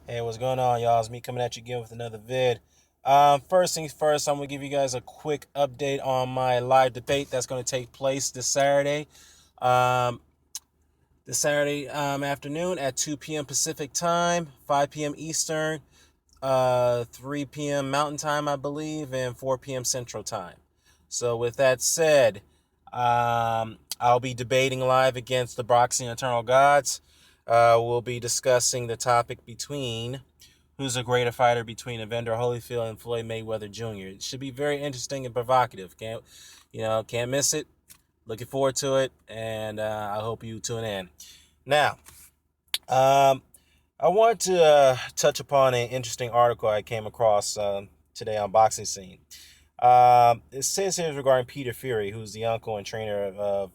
Hey, what's going on, y'all? It's me coming at you again with another vid. First things first, I'm going to give you guys a quick update on my live debate that's going to take place this Saturday. Um, afternoon at 2 p.m. Pacific time, 5 p.m. Eastern, 3 p.m. Mountain time, I believe, and 4 p.m. Central time. So, with that said, I'll be debating live against the Boxing Eternal Gods. We'll be discussing the topic between who's a greater fighter between Evander Holyfield and Floyd Mayweather Jr. It should be very interesting and provocative. Can't miss it. Looking forward to it, and I hope you tune in. Now, um, I want to touch upon an interesting article I came across today on Boxing Scene. It says here regarding Peter Fury, who's the uncle and trainer of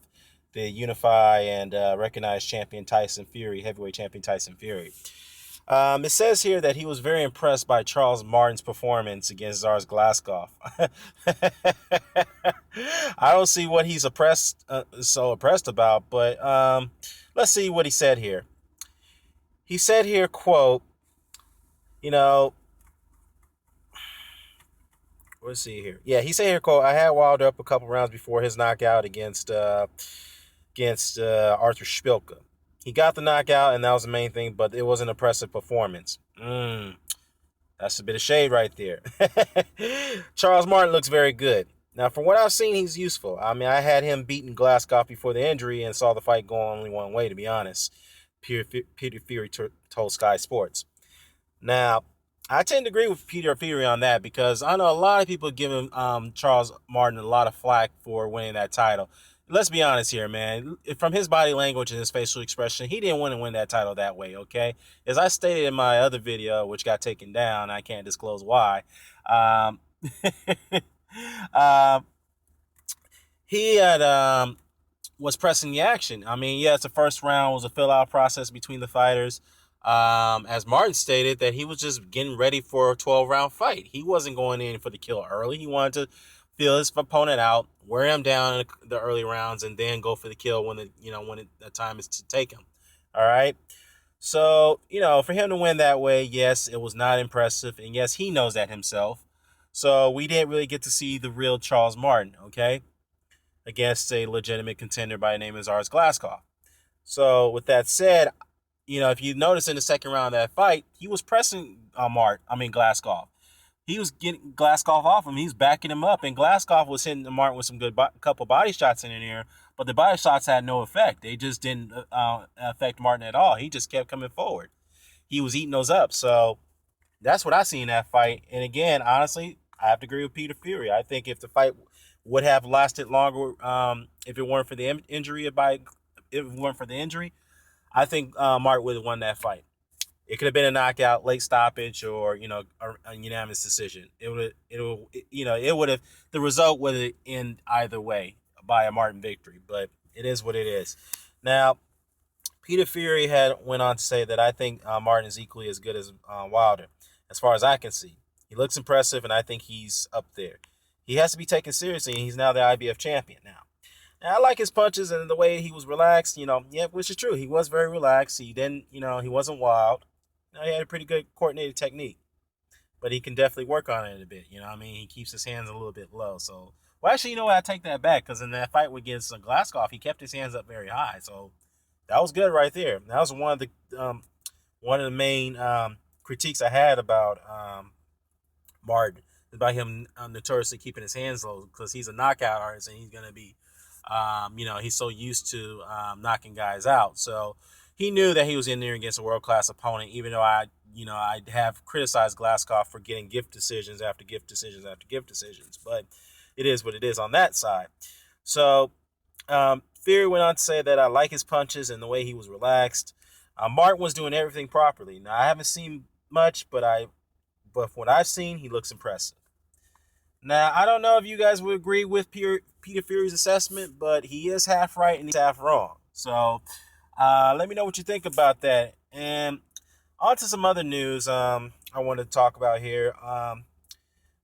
the Unify and recognized champion Tyson Fury, heavyweight champion Tyson Fury. It says here that he was very impressed by Charles Martin's performance against Zars Glasscock. I don't see what he's so impressed about, but let's see what he said here. He said here, quote, you know, let's see here. Yeah, he said here, quote, I had Wilder up a couple rounds before his knockout against Arthur Szpilka. He got the knockout, and that was the main thing, but it was an impressive performance. That's a bit of shade right there. Charles Martin looks very good. Now, from what I've seen, he's useful. I mean, I had him beating Glasscock before the injury and saw the fight go only one way, to be honest. Peter Fury told Sky Sports. Now, I tend to agree with Peter Fury on that because I know a lot of people giving Charles Martin a lot of flack for winning that title. Let's be honest here, man. From his body language and his facial expression, he didn't want to win that title that way, okay? As I stated in my other video, which got taken down, I can't disclose why. Um, uh, he had was pressing the action. I mean, yes, the first round was a fill-out process between the fighters. As Martin stated, that he was just getting ready for a 12-round fight. He wasn't going in for the kill early. He wanted to feel his opponent out, wear him down in the early rounds, and then go for the kill when the time is to take him. All right. So, for him to win that way, yes, it was not impressive, and yes, he knows that himself. So we didn't really get to see the real Charles Martin, okay, against a legitimate contender by the name of Zars Glasscock. So with that said, if you notice in the second round of that fight, he was pressing Glasscock. He was getting Glasscock off him. He was backing him up, and Glasscock was hitting Martin with some good couple body shots in there. But the body shots had no effect. They just didn't affect Martin at all. He just kept coming forward. He was eating those up. So that's what I see in that fight. And again, honestly, I have to agree with Peter Fury. I think if the fight would have lasted longer, if it weren't for the injury, I think Martin would have won that fight. It could have been a knockout, late stoppage, or a unanimous decision. The result would end either way by a Martin victory. But it is what it is. Now, Peter Fury had went on to say that I think Martin is equally as good as Wilder, as far as I can see. He looks impressive, and I think he's up there. He has to be taken seriously, and he's now the IBF champion now. And I like his punches and the way he was relaxed, which is true. He was very relaxed. He didn't, he wasn't wild. He had a pretty good coordinated technique, but he can definitely work on it a bit. He keeps his hands a little bit low. So, well, actually, what? I take that back because in that fight against Glasscock, he kept his hands up very high. So that was good right there. That was one of the main critiques I had about Martin, about him notoriously keeping his hands low because he's a knockout artist and he's going to be, he's so used to knocking guys out. So he knew that he was in there against a world-class opponent, even though I have criticized Glasscock for getting gift decisions after gift decisions after gift decisions. But it is what it is on that side. So Fury went on to say that I like his punches and the way he was relaxed. Martin was doing everything properly. Now, I haven't seen much, but from what I've seen, he looks impressive. Now, I don't know if you guys would agree with Peter Fury's assessment, but he is half right and he's half wrong. So let me know what you think about that. And on to some other news I want to talk about here.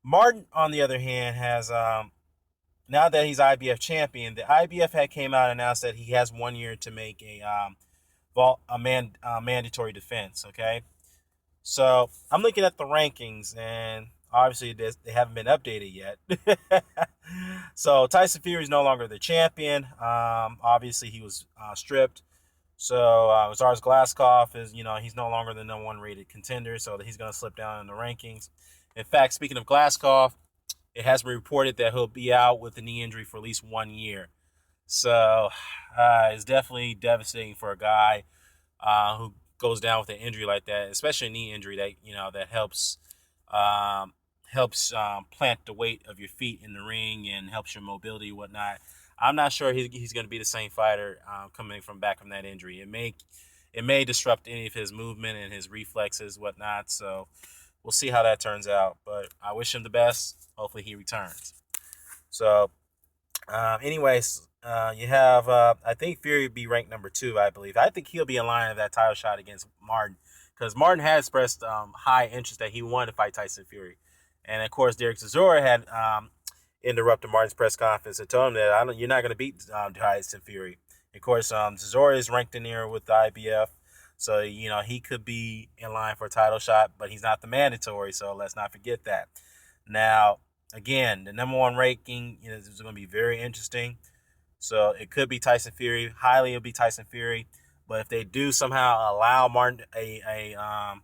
Martin, on the other hand, has now that he's IBF champion, the IBF had came out and announced that he has 1 year to make a mandatory defense. Okay, So I'm looking at the rankings, and obviously they haven't been updated yet. So Tyson Fury is no longer the champion. Obviously he was stripped. So as far as Glasscock is, he's no longer the number one rated contender, so he's going to slip down in the rankings. In fact, speaking of Glasscock, it has been reported that he'll be out with a knee injury for at least 1 year. So it's definitely devastating for a guy who goes down with an injury like that, especially a knee injury that that um, helps plant the weight of your feet in the ring and helps your mobility and whatnot. I'm not sure he's going to be the same fighter coming from back from that injury. It may disrupt any of his movement and his reflexes, whatnot. So we'll see how that turns out. But I wish him the best. Hopefully he returns. So anyways, you have I think Fury would be ranked number 2, I believe. I think he'll be in line of that title shot against Martin because Martin had expressed high interest that he wanted to fight Tyson Fury, and of course Derek Chisora had interrupted Martin's press conference and told him that you're not going to beat Tyson Fury. Of course, Chisora is ranked in there with the IBF, so he could be in line for a title shot, but he's not the mandatory, so let's not forget that. Now, again, the number one ranking is going to be very interesting. So it could be Tyson Fury. Highly, it'll be Tyson Fury. But if they do somehow allow Martin a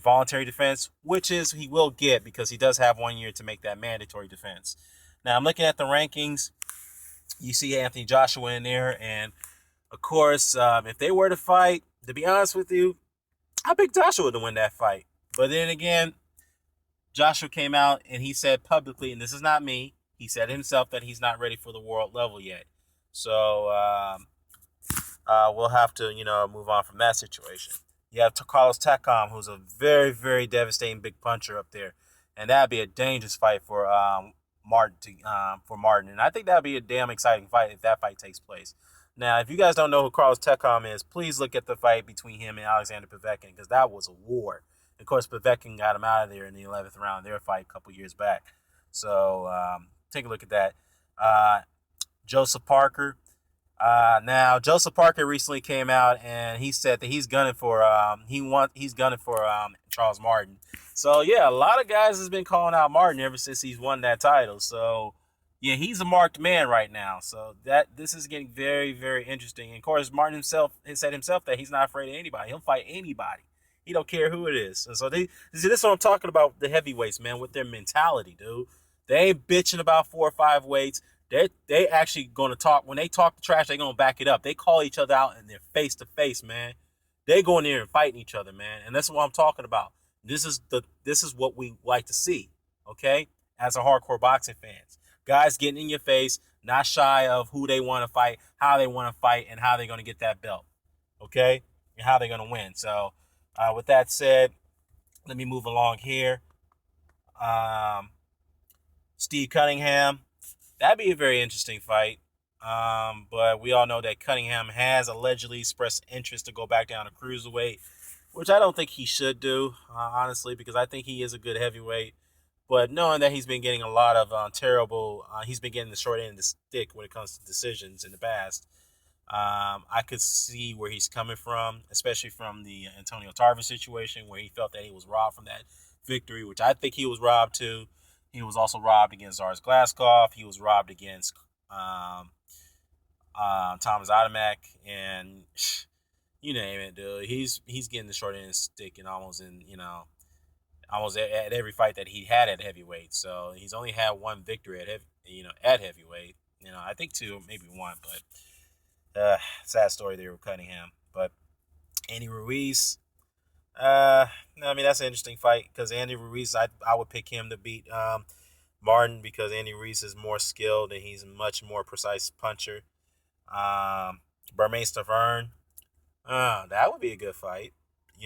voluntary defense, which is he will get because he does have 1 year to make that mandatory defense. Now I'm looking at the rankings. You see Anthony Joshua in there, and of course, if they were to fight, to be honest with you, I picked Joshua to win that fight. But then again, Joshua came out and he said publicly, and this is not me, he said himself that he's not ready for the world level yet. So we'll have to, move on from that situation. You have Carlos Takam, who's a very, very devastating big puncher up there, and that'd be a dangerous fight for Martin. And I think that'd be a damn exciting fight if that fight takes place. Now, if you guys don't know who Carlos Takam is, please look at the fight between him and Alexander Povetkin because that was a war. Of course, Povetkin got him out of there in the 11th round of their fight a couple years back. So take a look at that. Joseph Parker. Now Joseph Parker recently came out and he said that he's gunning for Charles Martin. So yeah, a lot of guys has been calling out Martin ever since he's won that title. So yeah, he's a marked man right now. So this is getting very, very interesting. And of course, Martin himself has said himself that he's not afraid of anybody. He'll fight anybody. He don't care who it is. And so this is what I'm talking about, the heavyweights, man, with their mentality, dude. They ain't bitching about 4 or 5 weights. They actually going to talk. When they talk the trash, they going to back it up. They call each other out and they're face to face, man. They go in there and fighting each other, man. And that's what I'm talking about. This is what we like to see, okay? As a hardcore boxing fans. Guys getting in your face, not shy of who they want to fight, how they want to fight, and how they're going to get that belt, okay? And how they're going to win. So, with that said, let me move along here. Steve Cunningham. That'd be a very interesting fight. But we all know that Cunningham has allegedly expressed interest to go back down to cruiserweight, which I don't think he should do, honestly, because I think he is a good heavyweight. But knowing that he's been getting a lot of he's been getting the short end of the stick when it comes to decisions in the past. I could see where he's coming from, especially from the Antonio Tarver situation, where he felt that he was robbed from that victory, which I think he was robbed too. He was also robbed against Zars Glasscock. He was robbed against Thomas Adamek, and you name it, dude. He's getting the short end of the stick and almost at every fight that he had at heavyweight. So he's only had one victory at heavyweight. I think 2, maybe 1, but sad story there with Cunningham. But Andy Ruiz. That's an interesting fight because Andy Ruiz, I would pick him to beat Martin because Andy Ruiz is more skilled and he's a much more precise puncher. Bermane Stavern, that would be a good fight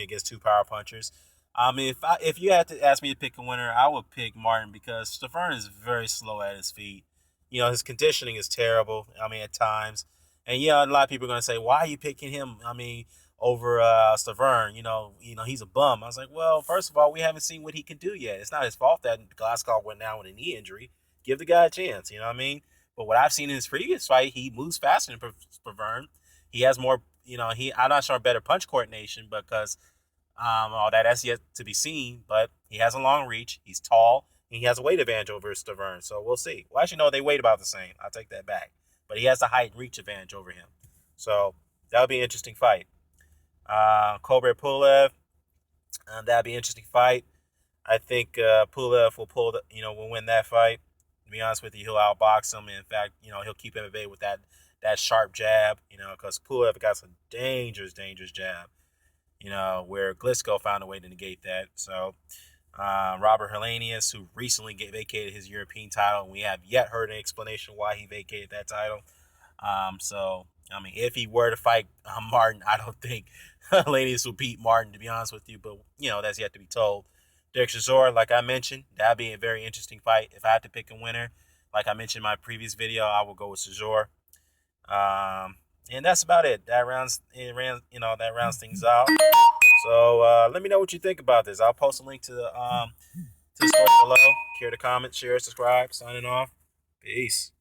against 2 power punchers. If you had to ask me to pick a winner, I would pick Martin because Stavern is very slow at his feet. His conditioning is terrible. At times, and a lot of people are gonna say, "Why are you picking him?" Over Stavern, he's a bum. I was like, well, first of all, we haven't seen what he can do yet. It's not his fault that Glasscock went down with a knee injury. Give the guy a chance, you know what I mean? But what I've seen in his previous fight, he moves faster than Stavern. He has more, I'm not sure better punch coordination because All that's yet to be seen, but he has a long reach. He's tall. And he has a weight advantage over Stavern, so we'll see. Well, actually, no, they weigh about the same. I'll take that back. But he has the height and reach advantage over him. So that'll be an interesting fight. Kobret Pulev, that'll be an interesting fight. I think Pulev will win that fight. To be honest with you, he'll outbox him. In fact, he'll keep him at bay with that sharp jab. Because Pulev got some dangerous jab. Where Glisco found a way to negate that. So Robert Helenius, who recently vacated his European title, and we have yet heard an explanation why he vacated that title. If he were to fight Martin, I don't think Helenius will beat Martin, to be honest with you. But that's yet to be told. Derek Chisora, like I mentioned, that'd be a very interesting fight. If I had to pick a winner, like I mentioned in my previous video, I would go with Chisora. And that's about it. That rounds things out. So let me know what you think about this. I'll post a link to the story below. Care to comment, share, subscribe. Signing off. Peace.